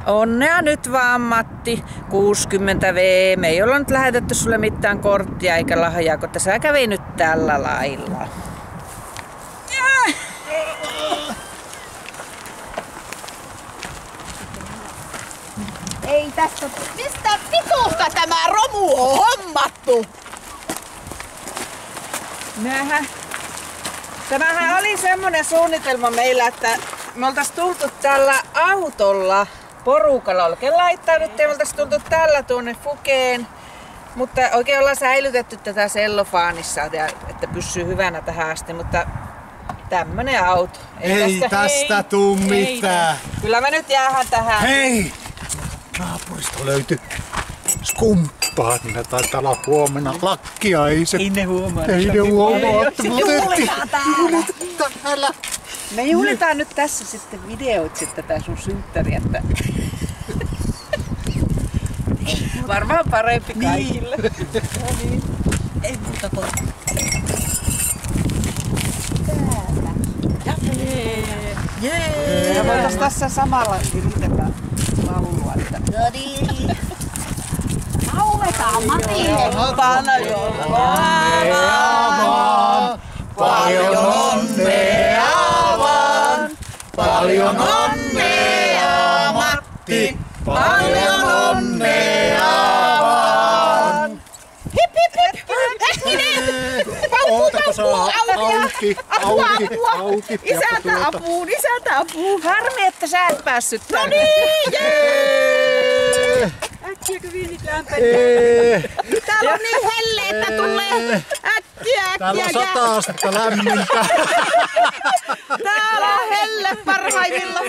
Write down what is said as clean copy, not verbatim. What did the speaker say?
Onnea nyt vaan, Matti. 60 V. Me ei olla nyt lähetetty sulle mitään korttia eikä lahjaa, kun tässä kävi nyt tällä lailla. Ei tästä. Mistä vitusta tämä romu on hommattu? Tämähän oli semmonen suunnitelma meillä, että me oltais tultu tällä autolla porukalla. Oikein laittauduttiin, me oltais tultu tällä tuonne Fukeen. Mutta oikein ollaan säilytetty tätä sellofaanissa, että pysyy hyvänä tähän asti. Mutta tämmönen auto. Ei tästä tuu mitään. Kyllä me nyt jäähän tähän. Hei! Naapurista löytyi skumppaat, niin ne taitaa olla huomenna lakkia. Ei ne huomaa. Juhlitaan täällä. Me juhlitaan nyt tässä sitten videoit tätä sun synttäriä. Varmaan parempi kaikille. Niin. Ei muuta kuin Ja voitais tässä samalla yritetään laulua. no niin. Lauletaan Matille. Paljon onnea vaan, paljon onnea Matti, paljon onnea vaan. Hip hip hip. Hetkinen. Ootako saa auki. Isältä apuun. Harmi, että sä et päässyt tänne. No niin, jee! Äkkiäkö viinit lämpenee? Täällä on niin helle, että tulee äkkiä. Täällä on 100 astetta lämmintä. Täällä on helle parhaimmillaan.